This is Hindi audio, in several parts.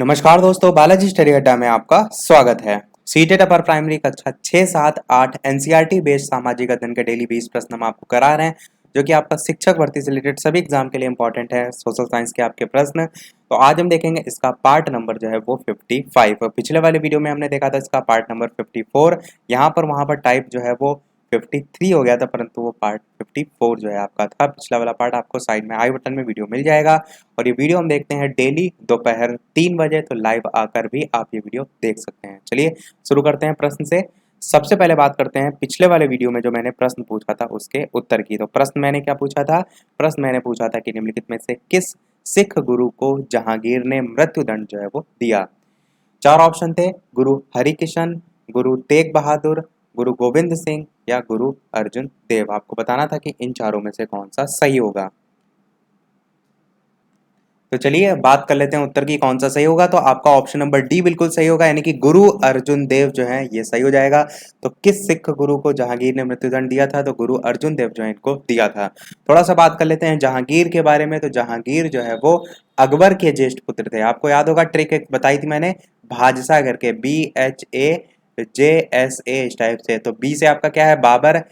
नमस्कार दोस्तों, बालाजी स्टडी अड्डा में आपका स्वागत है। सीटेट अपर प्राइमरी कक्षा 6, 7, 8 एनसीईआरटी बेस्ड सामाजिक अध्ययन के डेली 20 प्रश्न हम आपको करा रहे हैं, जो कि आपका शिक्षक भर्ती से रिलेटेड सभी एग्जाम के लिए इंपॉर्टेंट है। सोशल साइंस के आपके प्रश्न तो आज हम देखेंगे इसका पार्ट नंबर जो है वो 55। पिछले वाले वीडियो में हमने देखा था इसका पार्ट नंबर 54। यहाँ पर वहाँ पर टाइप जो है वो 53 हो गया था, परंतु वो पार्ट 54 जो है आपका था। पिछला वाला पार्ट आपको साइड में आई बटन में वीडियो मिल जाएगा। और ये वीडियो हम देखते हैं डेली दोपहर 3 बजे, तो लाइव आकर भी आप ये वीडियो देख सकते हैं। चलिए शुरू करते हैं प्रश्न से। सबसे पहले बात करते हैं पिछले वाले वीडियो में जो मैंने प्रश्न पूछा था उसके उत्तर की। तो प्रश्न मैंने क्या पूछा था? प्रश्न मैंने पूछा था कि निम्नलिखित में से किस सिख गुरु को जहांगीर ने मृत्युदंड जो है वो दिया? 4 ऑप्शन थे, गुरु हरिकिशन, गुरु तेग बहादुर, गुरु गोविंद सिंह या गुरु अर्जुन देव। आपको बताना था कि इन चारों में से कौन सा सही होगा। तो चलिए बात कर लेते हैं उत्तर की, कौन सा सही होगा। तो आपका ऑप्शन नंबर डी बिल्कुल सही होगा, यानी कि गुरु अर्जुन देव जो है ये सही हो जाएगा। तो किस सिख गुरु को जहांगीर ने मृत्युदंड दिया था? तो गुरु अर्जुन देव जो है इनको दिया था। थोड़ा सा बात कर लेते हैं जहांगीर के बारे में। तो जहांगीर जो है वो अकबर के ज्येष्ठ पुत्र थे। आपको याद होगा, ट्रिक एक बताई थी मैंने, भाजसा करके, BHAJSA इस टाइप से। तो बी से आपका क्या है? बाबर।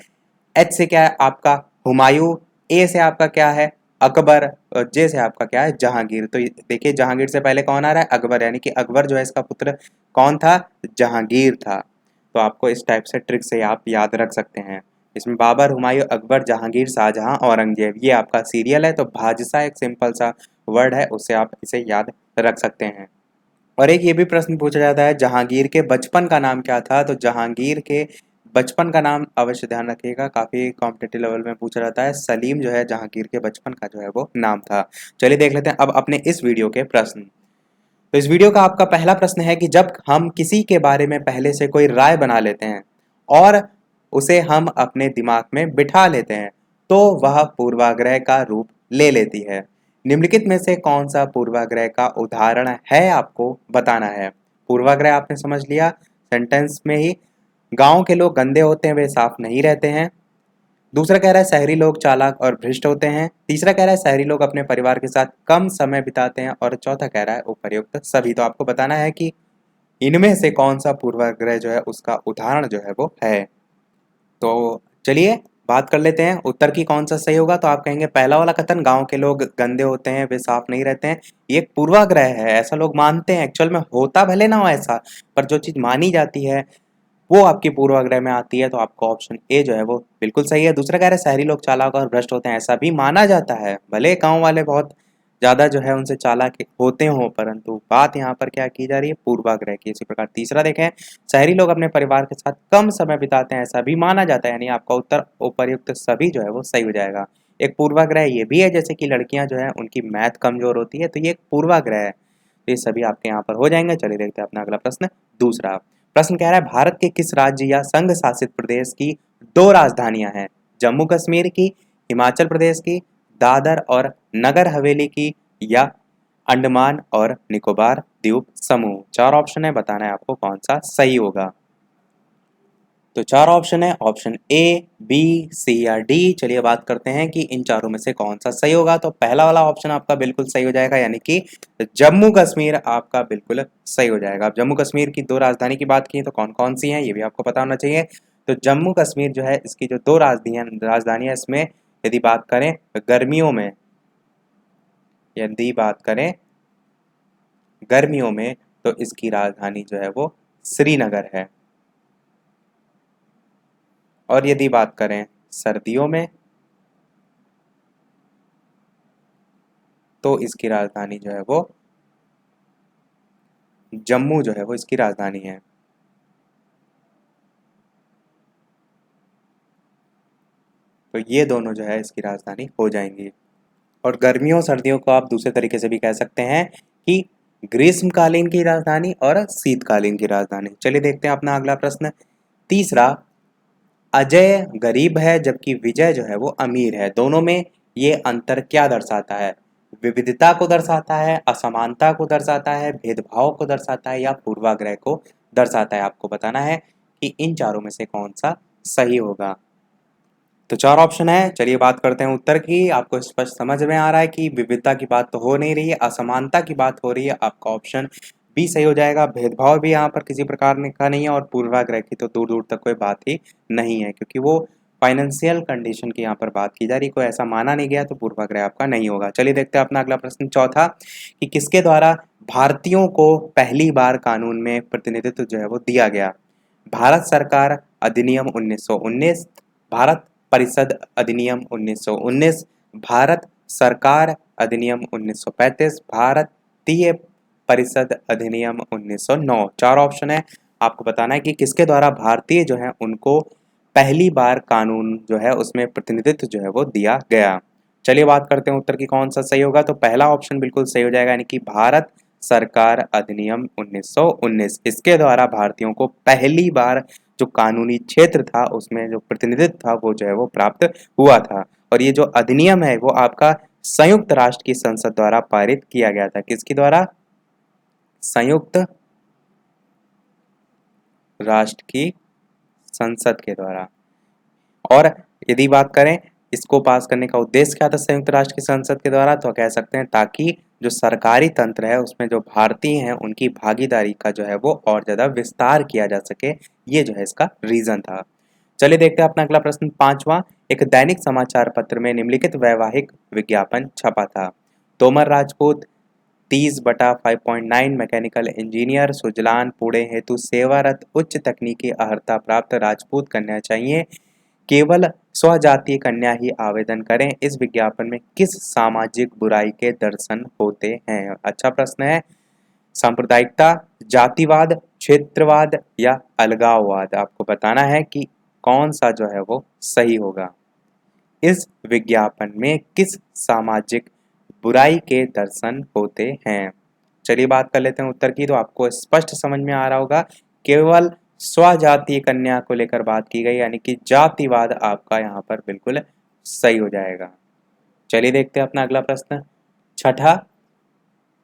एच से क्या है आपका? हुमायूं। ए से आपका क्या है? अकबर। और जे से आपका क्या है? जहांगीर। तो देखिए जहांगीर से पहले कौन आ रहा है? अकबर, यानी कि अकबर जो है इसका पुत्र कौन था? जहांगीर था। तो आपको इस टाइप से ट्रिक से आप याद रख सकते हैं। इसमें बाबर, हुमायूं, अकबर, जहांगीर, शाहजहां, औरंगजेब, ये आपका सीरियल है। तो भाजसा एक सिंपल सा वर्ड है, उससे आप इसे याद रख सकते हैं। और एक ये भी प्रश्न पूछा जाता है, जहांगीर के बचपन का नाम क्या था? तो जहांगीर के बचपन का नाम अवश्य ध्यान रखिएगा, काफी कॉम्पिटिटिव लेवल में पूछा जाता है। सलीम जो है जहांगीर के बचपन का जो है वो नाम था। चलिए देख लेते हैं अब अपने इस वीडियो के प्रश्न। तो इस वीडियो का आपका पहला प्रश्न है कि जब हम किसी के बारे में पहले से कोई राय बना लेते हैं और उसे हम अपने दिमाग में बिठा लेते हैं, तो वह पूर्वाग्रह का रूप ले लेती है। निम्नलिखित में से कौन सा पूर्वाग्रह का उदाहरण है, आपको बताना है। पूर्वाग्रह आपने समझ लिया सेंटेंस में ही। गांव के लोग गंदे होते हैं, वे साफ नहीं रहते हैं। दूसरा कह रहा है शहरी लोग चालाक और भ्रष्ट होते हैं। तीसरा कह रहा है शहरी लोग अपने परिवार के साथ कम समय बिताते हैं। और चौथा कह रहा है उपर्युक्त सभी। तो आपको बताना है कि इनमें से कौन सा पूर्वाग्रह जो है उसका उदाहरण जो है वो है। तो चलिए बात कर लेते हैं उत्तर की, कौन सा सही होगा। तो आप कहेंगे पहला वाला कथन, गांव के लोग गंदे होते हैं, वे साफ नहीं रहते हैं, ये एक पूर्वाग्रह है। ऐसा लोग मानते हैं, एक्चुअल में होता भले ना हो ऐसा, पर जो चीज मानी जाती है वो आपकी पूर्वाग्रह में आती है। तो आपका ऑप्शन ए जो है वो बिल्कुल सही है। दूसरा कह रहे हैं शहरी लोग चालाक और भ्रष्ट होते हैं, ऐसा भी माना जाता है, भले गांव वाले बहुत ज्यादा जो है उनसे चालाक होते हों, परंतु बात यहाँ पर क्या की जा रही है? पूर्वाग्रह की। इसी प्रकार तीसरा देखें, शहरी लोग अपने परिवार के साथ कम समय बिताते हैं, ऐसा भी माना जाता है। यानी आपका उत्तर उपर्युक्त सभी जो है वो सही हो जाएगा। एक पूर्वाग्रह ये भी है, जैसे कि लड़कियां जो है उनकी मैथ कमजोर होती है, तो ये एक पूर्वाग्रह है। तो ये सभी आपके यहाँ पर हो जाएंगे। चलिए देखते हैं अपना अगला प्रश्न। दूसरा प्रश्न कह रहा है, भारत के किस राज्य या संघ शासित प्रदेश की 2 राजधानियां हैं? जम्मू कश्मीर की, हिमाचल प्रदेश की, दादर और नगर हवेली की, या अंडमान और निकोबार द्वीप समूह। 4 ऑप्शन है, बताना है आपको कौन सा सही होगा। तो 4 ऑप्शन है, ऑप्शन ए, बी, सी या डी। चलिए बात करते हैं कि इन चारों में से कौन सा सही होगा। तो पहला वाला ऑप्शन आपका बिल्कुल सही हो जाएगा, यानी कि जम्मू कश्मीर आपका बिल्कुल सही हो जाएगा। अब जम्मू कश्मीर की 2 राजधानी की बात की तो कौन कौन सी हैं ये भी आपको पता होना चाहिए। तो जम्मू कश्मीर जो है इसकी जो 2 राजधानियां इसमें यदि बात करें गर्मियों में, यदि बात करें गर्मियों में तो इसकी राजधानी जो है वो श्रीनगर है। और यदि बात करें सर्दियों में तो इसकी राजधानी जो है वो जम्मू जो है वो इसकी राजधानी है। तो ये दोनों जो है इसकी राजधानी हो जाएंगी। और गर्मियों सर्दियों को आप दूसरे तरीके से भी कह सकते हैं कि ग्रीष्मकालीन की राजधानी और शीतकालीन की राजधानी। चलिए देखते हैं अपना अगला प्रश्न। तीसरा, अजय गरीब है जबकि विजय जो है वो अमीर है, दोनों में ये अंतर क्या दर्शाता है? विविधता को दर्शाता है, असमानता को दर्शाता है, भेदभाव को दर्शाता है, या पूर्वाग्रह को दर्शाता है? आपको बताना है कि इन चारों में से कौन सा सही होगा। तो 4 ऑप्शन है, चलिए बात करते हैं उत्तर की। आपको स्पष्ट समझ में आ रहा है कि विविधता की बात तो हो नहीं रही है, असमानता की बात हो रही है। आपका ऑप्शन बी सही हो जाएगा। भेदभाव भी यहाँ पर किसी प्रकार का नहीं है और पूर्वाग्रह की तो दूर दूर तक कोई बात ही नहीं है, क्योंकि वो फाइनेंशियल कंडीशन की यहाँ पर बात की जा रही, कोई ऐसा माना नहीं गया, तो पूर्वाग्रह आपका नहीं होगा। चलिए देखते हैं अपना अगला प्रश्न चौथा, कि किसके द्वारा भारतीयों को पहली बार कानून में प्रतिनिधित्व जो है वो दिया गया। भारत सरकार अधिनियम 1919, भारत परिषद अधिनियम 1919, भारत सरकार अधिनियम 1935, भारतीय परिषद अधिनियम 1909। चार ऑप्शन है, आपको बताना है कि किसके द्वारा भारतीय जो है उनको पहली बार कानून जो है उसमें प्रतिनिधित्व जो है वो दिया गया। चलिए बात करते हैं उत्तर की कौन सा सही होगा। तो पहला ऑप्शन बिल्कुल सही हो जाएगा, यानी कि भारत सरकार अधिनियम 1919, इसके द्वारा भारतीयों को पहली बार जो कानूनी क्षेत्र था उसमें जो प्रतिनिधित्व था वो जो है वो प्राप्त हुआ था। और ये जो अधिनियम है वो आपका संयुक्त राष्ट्र की संसद द्वारा पारित किया गया था। किसके द्वारा? संयुक्त राष्ट्र की संसद के द्वारा। और यदि बात करें इसको पास करने का उद्देश्य क्या था संयुक्त राष्ट्र की संसद के द्वारा, तो कह सकते हैं ताकि जो सरकारी तंत्र है उसमें जो भारतीय हैं उनकी भागीदारी का जो है वो और ज़्यादा विस्तार किया जा सके, ये जो है इसका रीज़न था। चलिए देखते हैं अपना अगला प्रश्न पांचवा, एक दैनिक समाचार पत्र में निम्नलिखित वैवाहिक विज्ञापन छपा था। तोमर राजपूत 30/5.9 मैकेनिकल इंजीनियर सुजलान पुणे हेतु सेवारत उच्च तकनीकी अर्हता प्राप्त राजपूत कन्या चाहिए, केवल स्वजातीय कन्या ही आवेदन करें। इस विज्ञापन में किस सामाजिक बुराई के दर्शन होते हैं? अच्छा प्रश्न है। सांप्रदायिकता, जातिवाद, क्षेत्रवाद या अलगाववाद? आपको बताना है कि कौन सा जो है वो सही होगा। इस विज्ञापन में किस सामाजिक बुराई के दर्शन होते हैं? चलिए बात कर लेते हैं उत्तर की, तो आपको स्पष्ट समझ में आ रहा होगा, केवल स्वजातीय कन्या को लेकर बात की गई, यानी कि जातिवाद आपका यहाँ पर बिल्कुल सही हो जाएगा। चलिए देखते हैं अपना अगला प्रश्न छठा,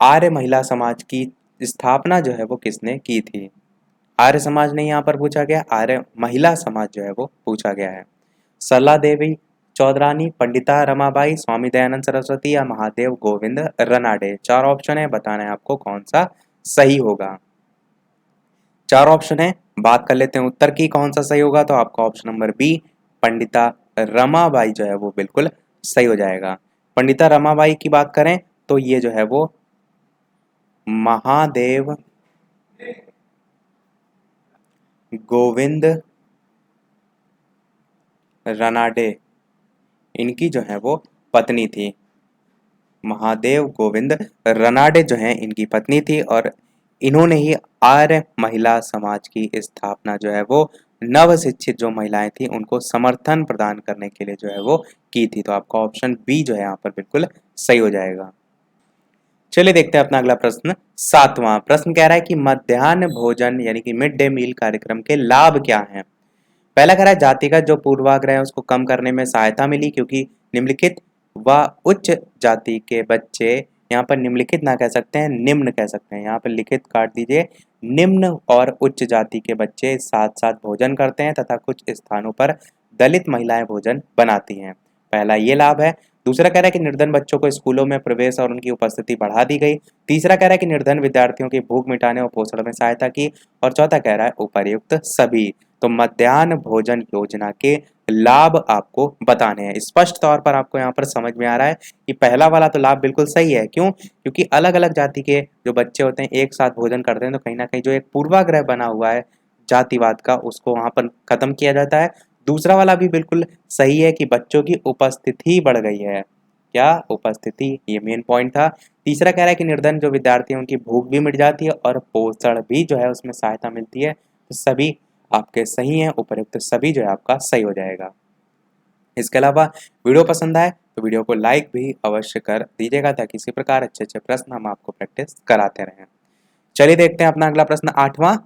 आर्य महिला समाज की स्थापना जो है वो किसने की थी? आर्य समाज नहीं यहाँ पर पूछा गया, आर्य महिला समाज जो है वो पूछा गया है। सरला देवी चौधरानी, पंडिता रमाबाई, स्वामी दयानंद सरस्वती या महादेव गोविंद रनाडे? चार ऑप्शन है, बताना है आपको कौन सा सही होगा। चार ऑप्शन है, बात कर लेते हैं उत्तर की कौन सा सही होगा। तो आपका option number B Pandita Ramabai जो है वो बिल्कुल सही हो जाएगा। पंडिता रमाबाई की बात करें तो ये जो है वो महादेव गोविंद रनाडे इनकी जो है वो पत्नी थी। महादेव गोविंद रनाडे जो हैं इनकी पत्नी थी और इन्होंने ही आर्य महिला समाज की स्थापना जो है वो नव शिक्षित जो महिलाएं थी उनको समर्थन प्रदान करने के लिए जो है वो की थी। तो आपका ऑप्शन बी जो है यहाँ पर बिल्कुल सही हो जाएगा। चलिए देखते हैं अपना अगला प्रश्न सातवां प्रश्न कह रहा है कि मध्याह्न भोजन यानी कि मिड डे मील कार्यक्रम के लाभ क्या हैं? पहला कह रहा है जातिगत जो पूर्वाग्रह है उसको कम करने में सहायता मिली, क्योंकि निम्नलिखित व उच्च जाति के बच्चे, यहाँ पर निम्नलिखित ना कह सकते हैं निम्न कह सकते हैं, यहाँ पर लिखित काट दीजिए, निम्न और उच्च जाति के बच्चे साथ साथ भोजन करते हैं तथा कुछ स्थानों पर दलित महिलाएं भोजन बनाती हैं। पहला ये लाभ है। दूसरा कह रहा है कि निर्धन बच्चों को स्कूलों में प्रवेश और उनकी उपस्थिति बढ़ा दी गई। तीसरा कह रहा है कि निर्धन विद्यार्थियों की भूख मिटाने और पोषण में सहायता की। और चौथा कह रहा है उपर्युक्त सभी। तो मध्याह्न भोजन योजना के लाभ आपको बताने हैं। स्पष्ट तौर पर आपको यहाँ पर समझ में आ रहा है कि पहला वाला तो लाभ बिल्कुल सही है। क्यों? क्योंकि अलग अलग जाति के जो बच्चे होते हैं एक साथ भोजन करते हैं, तो कहीं ना कहीं जो एक पूर्वाग्रह बना हुआ है जातिवाद का उसको वहां पर खत्म किया जाता है। दूसरा वाला भी बिल्कुल सही है कि बच्चों की उपस्थिति बढ़ गई है। क्या? उपस्थिति, ये मेन पॉइंट था। तीसरा कह रहा है कि निर्धन जो विद्यार्थी हैं उनकी भूख भी मिट जाती है और पोषण भी जो है उसमें सहायता मिलती है। तो सभी आपके सही हैं, उपयुक्त सभी जो है आपका सही हो जाएगा। इसके अलावा वीडियो पसंद आए तो वीडियो को लाइक भी अवश्य कर दीजिएगा, ताकि इसी प्रकार अच्छे अच्छे प्रश्न हम आपको प्रैक्टिस कराते रहें। चलिए देखते हैं अपना अगला प्रश्न आठवां,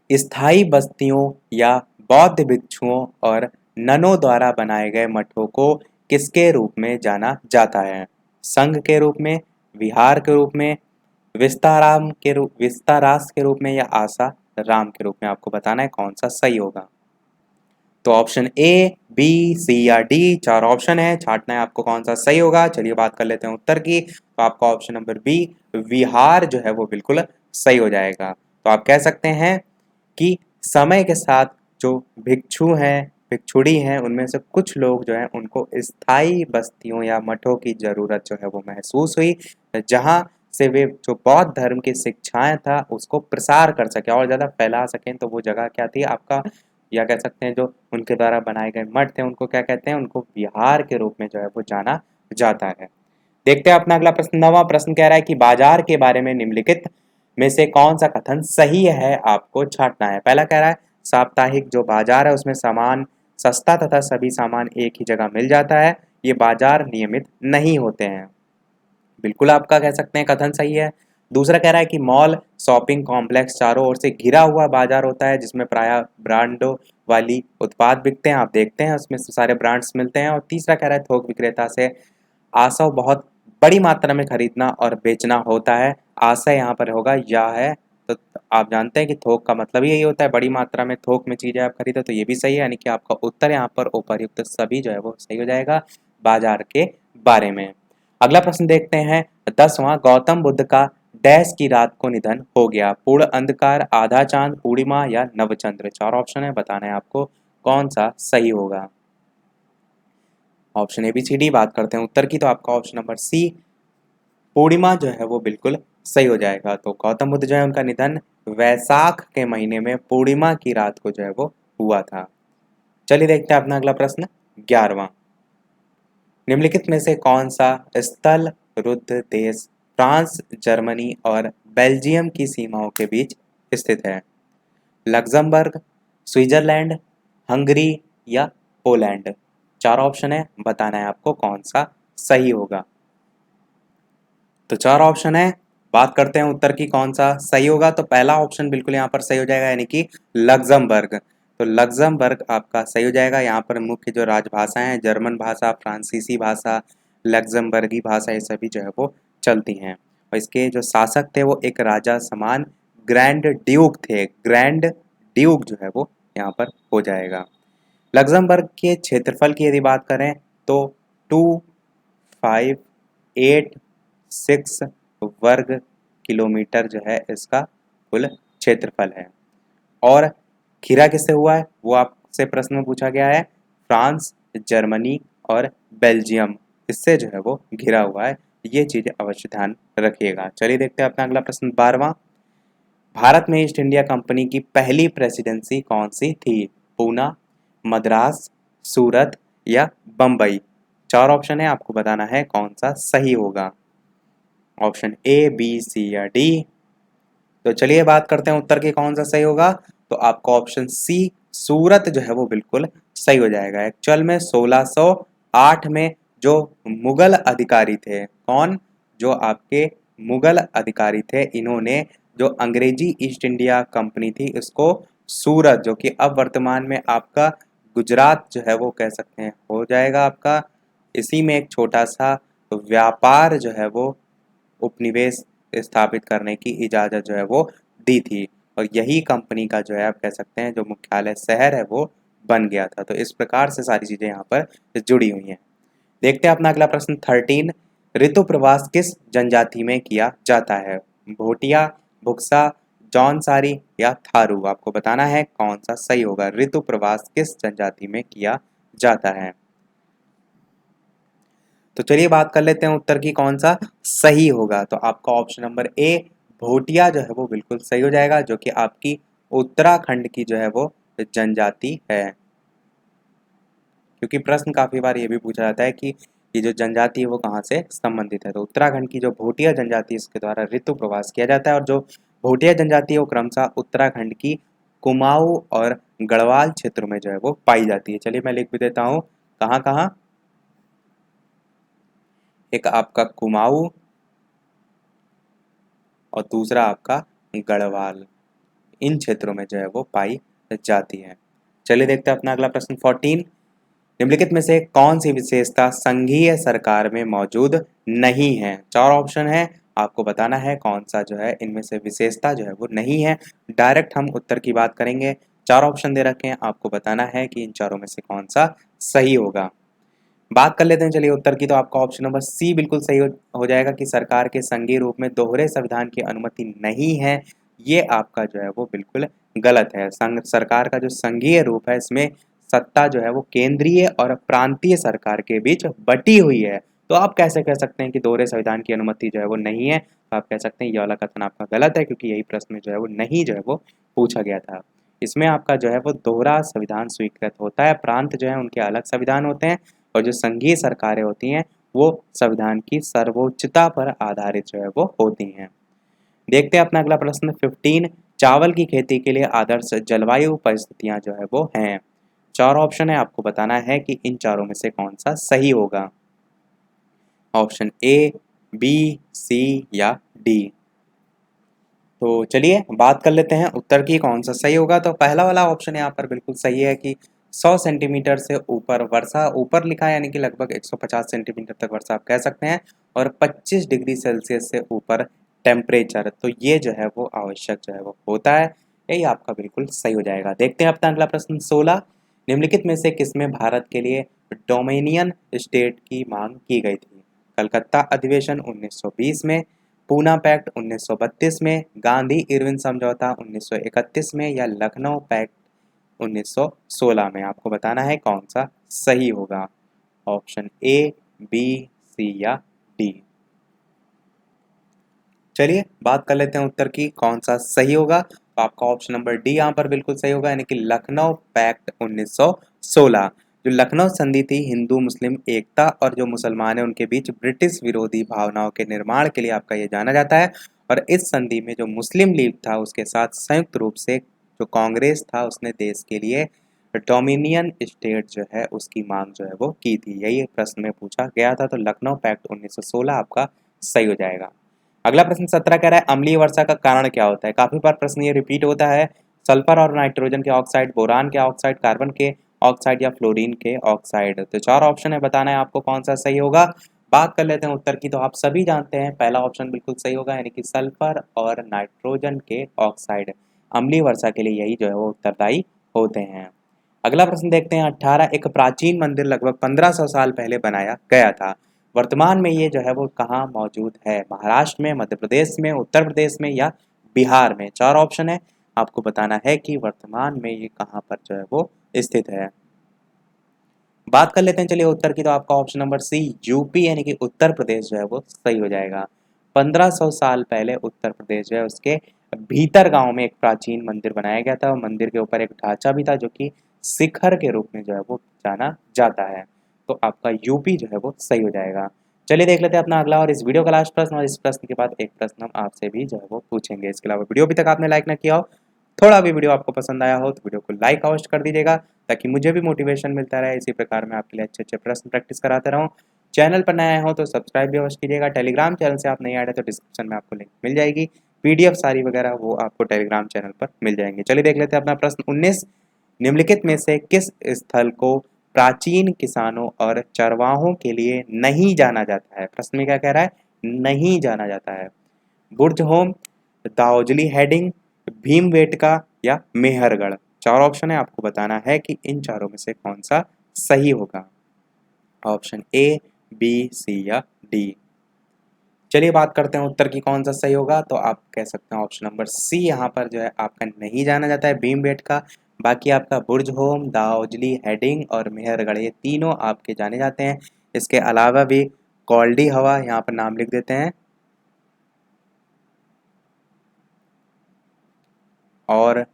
स्थायी बस्तियों या बौद्ध भिक्षुओं और ननों द्वारा बनाए गए मठों को किसके रूप में जाना जाता है? संघ के रूप में, विहार के रूप में, विस्तारास के रूप में या आशा राम के रूप में? आपको बताना है कौन सा सही होगा। तो ऑप्शन ए, बी, सी या डी, चार ऑप्शन है, छांटना है आपको कौन सा सही होगा। चलिए बात कर लेते हैं उत्तर की। तो आपका ऑप्शन नंबर बी, विहार जो है वो बिल्कुल सही हो जाएगा। तो आप कह सकते हैं कि समय के साथ जो भिक्षु हैं, भिक्षुड़ी हैं, उनमें से कुछ लोग जो हैं उनको स्थायी बस्तियों या मठों की जरूरत जो है वो महसूस हुई, जहाँ से वे जो बौद्ध धर्म की शिक्षाएं था उसको प्रसार कर सके और ज़्यादा फैला सकें। तो वो जगह क्या थी आपका, या कह सकते हैं जो उनके द्वारा बनाए गए मठ थे उनको क्या कहते हैं, उनको विहार के रूप में जो है वो जाना जाता है। देखते हैं अपना अगला प्रश्न। नवा प्रश्न कह रहा है कि बाजार के बारे में निम्नलिखित में से कौन सा कथन सही है, आपको छांटना है। पहला कह रहा है साप्ताहिक जो बाजार है उसमें सामान सस्ता तथा सभी सामान एक ही जगह मिल जाता है, ये बाजार नियमित नहीं होते हैं। बिल्कुल आपका कह सकते हैं कथन सही है। दूसरा कह रहा है कि मॉल शॉपिंग कॉम्प्लेक्स चारों ओर से घिरा हुआ बाजार होता है जिसमें प्रायः ब्रांडों वाली उत्पाद बिकते हैं, आप देखते हैं उसमें सारे ब्रांड्स मिलते हैं। और तीसरा कह रहा है थोक विक्रेता से आशय बहुत बड़ी मात्रा में खरीदना और बेचना होता है। आशय यहाँ पर होगा या है, तो आप जानते हैं कि थोक का मतलब यही होता है, बड़ी मात्रा में थोक में चीजें आप खरीदो, तो ये भी सही है, यानी कि आपका उत्तर यहाँ पर उपर्युक्त सभी जो है वो सही हो जाएगा बाजार के बारे में। अगला प्रश्न देखते हैं 10वां। गौतम बुद्ध का डैश की रात को निधन हो गया, पूर्ण अंधकार, आधा चांद, पूर्णिमा या नवचंद्र। चार ऑप्शन है, बताना है आपको कौन सा सही होगा। Option A B C D. बात करते हैं उत्तर की, तो आपका ऑप्शन नंबर सी, पूर्णिमा जो है वो बिल्कुल सही हो जाएगा। तो गौतम बुद्ध जो है उनका निधन वैशाख के महीने में पूर्णिमा की रात को जो है वो हुआ था। चलिए देखते हैं अपना अगला प्रश्न 11वां। निम्नलिखित में से कौन सा स्थल रुद्ध देश फ्रांस, जर्मनी और बेल्जियम की सीमाओं के बीच स्थित है? लग्जमबर्ग, स्विट्जरलैंड, हंगरी या पोलैंड। चार ऑप्शन है, बताना है आपको कौन सा सही होगा। तो चार ऑप्शन है, बात करते हैं उत्तर की कौन सा सही होगा। तो पहला ऑप्शन बिल्कुल यहाँ पर सही हो जाएगा, यानी कि लग्जमबर्ग। तो लग्जमबर्ग आपका सही हो जाएगा। यहाँ पर मुख्य जो राजभाषाएं हैं जर्मन भाषा, फ्रांसीसी भाषा, लग्जमबर्गी भाषा, ये सभी जो है वो चलती हैं। और इसके जो शासक थे वो एक राजा समान ग्रैंड ड्यूक थे। ग्रैंड ड्यूक जो है वो यहाँ पर हो जाएगा। लग्जमबर्ग के क्षेत्रफल की यदि बात करें तो 2586 वर्ग किलोमीटर जो है इसका कुल क्षेत्रफल है। और घिरा किससे हुआ है वो आपसे प्रश्न में पूछा गया है, फ्रांस, जर्मनी और बेल्जियम, इससे जो है वो घिरा हुआ है। ये चीजें अवश्य ध्यान रखिएगा। चलिए देखते हैं अपना अगला प्रश्न 12वां। भारत में ईस्ट इंडिया कंपनी की पहली प्रेसिडेंसी कौन सी थी? पूना, मद्रास, सूरत या बम्बई। चार ऑप्शन है, आपको बताना है कौन सा सही होगा। ऑप्शन ए, बी, सी या डी। तो चलिए बात करते हैं उत्तर की कौन सा सही होगा। तो आपका ऑप्शन सी, सूरत जो है वो बिल्कुल सही हो जाएगा। एक्चुअल में 1608 में जो मुगल अधिकारी थे, कौन, जो आपके मुगल अधिकारी थे, इन्होंने जो अंग्रेजी ईस्ट इंडिया कंपनी थी इसको सूरत, जो कि अब वर्तमान में आपका गुजरात जो है वो कह सकते हैं हो जाएगा आपका, इसी में एक छोटा सा व्यापार जो है वो उपनिवेश स्थापित करने की इजाज़त जो है वो दी थी। और यही कंपनी का जो है आप कह सकते हैं जो मुख्यालय शहर है वो बन गया था। तो इस प्रकार से सारी चीज़ें यहाँ पर जुड़ी हुई हैं। देखते हैं अपना अगला प्रश्न 13। ऋतु प्रवास किस जनजाति में किया जाता है? भोटिया, भुक्सा, जौनसारी या थारू। आपको बताना है कौन सा सही होगा। ऋतु प्रवास किस जनजाति में किया जाता है? तो चलिए बात कर लेते हैं उत्तर की कौन सा सही होगा। तो आपका ऑप्शन नंबर ए, भोटिया जो है वो बिल्कुल सही हो जाएगा, जो कि आपकी उत्तराखंड की जो है वो जनजाति है। क्योंकि प्रश्न काफी बार ये भी पूछा जाता है कि ये जो जनजाति है वो कहाँ से संबंधित है। तो उत्तराखंड की जो भोटिया जनजाति है इसके द्वारा ऋतु प्रवास किया जाता है। और जो भोटिया जनजाति है वो क्रमशः उत्तराखंड की कुमाऊं और गढ़वाल क्षेत्र में जो है वो पाई जाती है। चलिए मैं लिख भी देता हूँ कहाँ कहाँ। एक आपका कुमाऊं और दूसरा आपका गढ़वाल, इन क्षेत्रों में जो है वो पाई जाती है। चलिए देखते हैं अपना अगला प्रश्न 14। निम्नलिखित में से कौन सी विशेषता संघीय सरकार में मौजूद नहीं है? चार ऑप्शन है, आपको बताना है कौन सा जो है इनमें से विशेषता जो है वो नहीं है। डायरेक्ट हम उत्तर की बात करेंगे। चार ऑप्शन दे रखे हैं, आपको बताना है कि इन चारों में से कौन सा सही होगा। बात कर लेते हैं चलिए उत्तर की, तो आपका ऑप्शन नंबर सी बिल्कुल सही हो जाएगा कि सरकार के संघीय रूप में दोहरे संविधान की अनुमति नहीं है। ये आपका जो है वो बिल्कुल गलत है। सरकार का जो संघीय रूप है इसमें सत्ता जो है वो केंद्रीय और प्रांतीय सरकार के बीच बटी हुई है। तो आप कैसे कह सकते हैं कि दोहरे संविधान की अनुमति जो है वो नहीं है? तो आप कह सकते हैं ये वाला कथन आपका गलत है, क्योंकि यही प्रश्न जो है वो नहीं जो है वो पूछा गया था। इसमें आपका जो है वो दोहरा संविधान स्वीकृत होता है। प्रांत जो है उनके अलग संविधान होते हैं और जो संघीय सरकारें होती हैं वो संविधान की सर्वोच्चता पर आधारित जो है वो होती हैं। देखते हैं अपना अगला प्रश्न 15। चावल की खेती के लिए आदर्श जलवायु परिस्थितियां जो है वो हैं। चार ऑप्शन है, आपको बताना है कि इन चारों में से कौन सा सही होगा। ऑप्शन ए, बी, सी या डी। तो चलिए बात कर लेते हैं उत्तर की कौन सा सही होगा। तो पहला वाला ऑप्शन यहाँ पर बिल्कुल सही है कि 100 सेंटीमीटर से ऊपर वर्षा, ऊपर लिखा है यानी कि लगभग 150 सेंटीमीटर तक वर्षा आप कह सकते हैं, और 25 डिग्री सेल्सियस से ऊपर टेम्परेचर, तो ये जो है वो आवश्यक जो है वो होता है। यही आपका बिल्कुल सही हो जाएगा। देखते हैं अपना अगला प्रश्न 16। निम्नलिखित में से किसमें भारत के लिए डोमिनियन स्टेट की मांग की गई थी? कलकत्ता अधिवेशन 1920 में, पूना पैक्ट 1932 में, गांधी इरविन समझौता 1931 में या लखनऊ पैक्ट 1916 में। आपको बताना है कौन सा सही होगा। ऑप्शन ए, बी, सी या डी। चलिए बात कर लेते हैं उत्तर की कौन सा सही होगा। तो आपका ऑप्शन नंबर डी यहाँ पर बिल्कुल सही होगा, यानी कि लखनऊ पैक्ट 1916। जो लखनऊ संधि थी हिंदू मुस्लिम एकता और जो मुसलमान है उनके बीच ब्रिटिश विरोधी भावनाओं के निर्माण के लिए आपका ये जाना जाता है। और इस संधि में जो मुस्लिम लीग था उसके साथ संयुक्त रूप से जो कांग्रेस था उसने देश के लिए डोमिनियन स्टेट जो है उसकी मांग जो है वो की थी। यही प्रश्न में पूछा गया था। तो लखनऊ पैक्ट 1916 आपका सही हो जाएगा। अगला प्रश्न 17 कह रहा है अम्लीय वर्षा का कारण क्या होता है? काफी बार प्रश्न ये रिपीट होता है। सल्फर और नाइट्रोजन के ऑक्साइड, बोरान के ऑक्साइड, कार्बन के ऑक्साइड या फ्लोरीन के ऑक्साइड। तो चार ऑप्शन है, बताना है आपको कौन सा सही होगा। बात कर लेते हैं उत्तर की। तो आप सभी जानते हैं पहला ऑप्शन बिल्कुल सही होगा, यानी कि सल्फर और नाइट्रोजन के ऑक्साइड अम्लीय वर्षा के लिए यही जो है वो उत्तरदायी होते हैं। अगला प्रश्न देखते हैं 18। एक प्राचीन मंदिर लगभग 1500 साल पहले बनाया गया था। वर्तमान में ये जो है वो कहाँ मौजूद है? महाराष्ट्र में, मध्य प्रदेश में, उत्तर प्रदेश में या बिहार में। चार ऑप्शन है, आपको बताना है कि वर्तमान में ये कहाँ पर जो है वो स्थित है। बात कर लेते हैं चलिए उत्तर की। तो आपका ऑप्शन नंबर सी यूपी यानी कि उत्तर प्रदेश जो है वो सही हो जाएगा। 1500 साल पहले उत्तर प्रदेश जो है उसके भीतर गांव में एक प्राचीन मंदिर बनाया गया था। मंदिर के ऊपर एक ढांचा भी था जो कि शिखर के रूप में जो है वो जाना जाता है। तो आपका यूपी जो है वो सही हो जाएगा। चलिए देख लेते हैं अपना अगला और इस वीडियो का लास्ट प्रश्न, और इस प्रश्न के बाद एक प्रश्न हम आपसे भी जो है वो पूछेंगे। इसके अलावा वीडियो अभी तक आपने लाइक ना किया हो, थोड़ा भी वीडियो आपको पसंद आया हो तो वीडियो को लाइक अवश्य कर दीजिएगा, ताकि मुझे भी मोटिवेशन मिलता रहे। इसी प्रकार मैं आपके लिए अच्छे अच्छे प्रश्न प्रैक्टिस कराते रहूँ। चैनल पर नया हो तो सब्सक्राइब भी अवश्य कीजिएगा। टेलीग्राम चैनल से आप नहीं आए तो डिस्क्रिप्शन में आपको लिंक मिल जाएगी। पीडीएफ सारी वगैरह वो आपको टेलीग्राम चैनल पर मिल जाएंगे। चलिए देख लेते हैं अपना प्रश्न 19। निम्नलिखित में से किस स्थल को प्राचीन किसानों और चरवाहों के लिए नहीं जाना जाता है? प्रश्न में क्या कह रहा है? नहीं जाना जाता है। बुर्ज होम, दाओजली हेडिंग, भीमबेटका या मेहरगढ़। चार ऑप्शन है, आपको बताना है कि इन चारों में से कौन सा सही होगा। ऑप्शन ए, बी, सी या डी। चलिए बात करते हैं उत्तर की कौन सा सही होगा। तो आप कह सकते हैं ऑप्शन नंबर सी यहाँ पर जो है आपका नहीं जाना जाता है, भीमबेटका। बाकी आपका बुर्ज होम, दाओजली हेडिंग और मेहरगढ़ ये तीनों आपके जाने जाते हैं। इसके अलावा भी कौल्डी हवा यहाँ पर नाम लिख देते हैं, और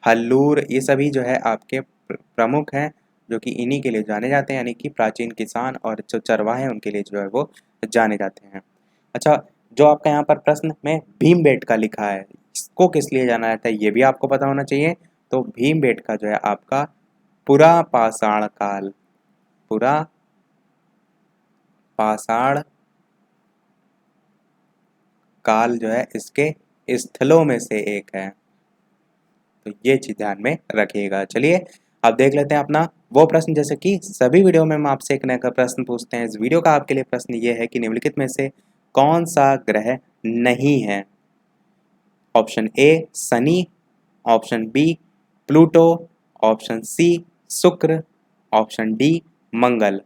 हल्लूर, ये सभी जो है आपके प्रमुख हैं जो कि इन्हीं के लिए जाने जाते हैं, यानी कि प्राचीन किसान और जो चरवाहे हैं उनके लिए जो है वो जाने जाते हैं। अच्छा, जो आपका यहाँ पर प्रश्न में भीमबेटका लिखा है, इसको किस लिए जाना जाता है ये भी आपको पता होना चाहिए। तो भीमबेटका जो है आपका पुरा पाषाण काल, पुरा पाषाण काल जो है इसके स्थलों में से एक है। तो ये चीज ध्यान में रखिएगा। चलिए अब देख लेते हैं अपना वो प्रश्न, जैसे कि सभी वीडियो में हम आपसे एक नया प्रश्न पूछते हैं। इस वीडियो का आपके लिए प्रश्न ये है कि निम्नलिखित में से कौन सा ग्रह नहीं है? Option A Shani, option B Pluto, option C Shukra, option D मंगल।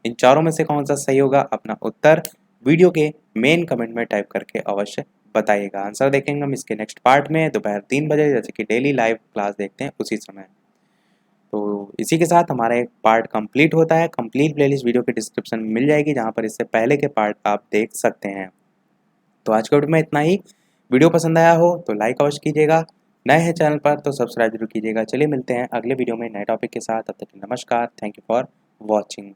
इन चारों में से कौन सा सही होगा? अपना उत्तर वीडियो के मेन कमेंट में टाइप करके अवश्य बताइएगा। आंसर देखेंगे हम इसके नेक्स्ट पार्ट में दोपहर 3 बजे, जैसे कि डेली लाइव क्लास देखते हैं उसी समय। तो इसी के साथ हमारा एक पार्ट कंप्लीट होता है। कंप्लीट प्लेलिस्ट वीडियो के डिस्क्रिप्शन में मिल जाएगी, जहाँ पर इससे पहले के पार्ट आप देख सकते हैं। तो आज के वीडियो में इतना ही। वीडियो पसंद आया हो तो लाइक अवश्य कीजिएगा, नए हैं चैनल पर तो सब्सक्राइब जरूर कीजिएगा। चलिए मिलते हैं अगले वीडियो में नए टॉपिक के साथ, तब तक नमस्कार। Thank you for watching.